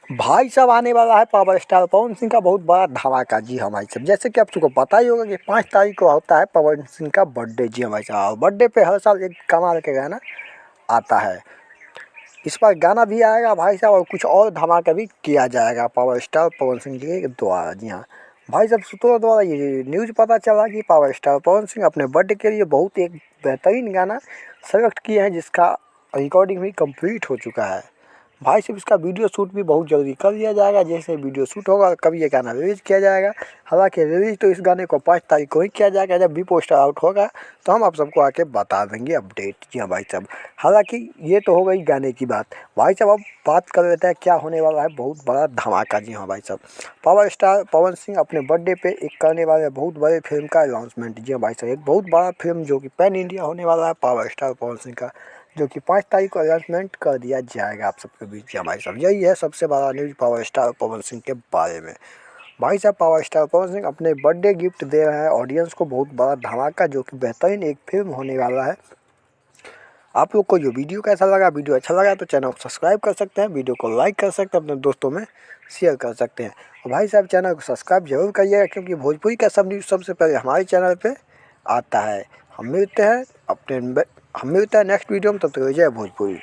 भाई साहब आने वाला है पावर स्टार पवन सिंह का बहुत बड़ा धमाका। जी हाँ भाई साहब, जैसे कि आप सबको पता ही होगा कि 5 तारीख को होता है पवन सिंह का बर्थडे। जी हाँ भाई साहब, बर्थडे पे हर साल एक कमाल के गाना आता है। इस बार गाना भी आएगा भाई साहब और कुछ और धमाका भी किया जाएगा पावर स्टार पवन सिंह जी के द्वारा। जी हाँ भाई साहब, सूत्रों द्वारा ये न्यूज़ पता चला कि पावर स्टार पवन सिंह अपने बर्थडे के लिए बहुत एक बेहतरीन गाना सेलेक्ट किए हैं, जिसका रिकॉर्डिंग भी कंप्लीट हो चुका है। भाई साहब, इसका वीडियो शूट भी बहुत जल्दी कर लिया जाएगा। जैसे वीडियो शूट होगा कभी ये गाना रिलीज़ किया जाएगा। हालांकि रिलीज़ तो इस गाने को 5 तारीख को ही किया जाएगा। जब भी पोस्टर आउट होगा तो हम आप सबको आके बता देंगे अपडेट। जी हाँ भाई साहब, हालांकि ये तो हो गई गाने की बात। भाई साहब अब बात कर लेते हैं क्या होने वाला है बहुत बड़ा धमाका। जी हाँ भाई साहब, पावर स्टार पवन सिंह अपने बर्थडे पे एक करने वाले बहुत बड़े फिल्म का अनाउंसमेंट। जी हाँ भाई साहब, एक बहुत बड़ा फिल्म जो कि पैन इंडिया होने वाला है पावर स्टार पवन सिंह का, जो कि 5 तारीख को अनाउंसमेंट कर दिया जाएगा आप सबके बीच। जी हाँ भाई साहब, यही है सबसे बड़ा news power star Pawan Singh के बारे में। भाई साहब, पावर स्टार पवन सिंह अपने बर्थडे गिफ्ट दे रहे हैं ऑडियंस को बहुत बड़ा धमाका, जो कि बेहतरीन एक फिल्म होने वाला है। आप लोग को जो वीडियो कैसा लगा, वीडियो अच्छा लगा तो चैनल को सब्सक्राइब कर सकते हैं, वीडियो को लाइक कर सकते हैं, अपने दोस्तों में शेयर कर सकते हैं। और भाई साहब चैनल को सब्सक्राइब जरूर करिएगा, क्योंकि भोजपुरी का सब न्यूज़ सबसे पहले हमारे चैनल पे आता है। हम मिलते हैं नेक्स्ट वीडियो में, तब तक जय भोजपुरी।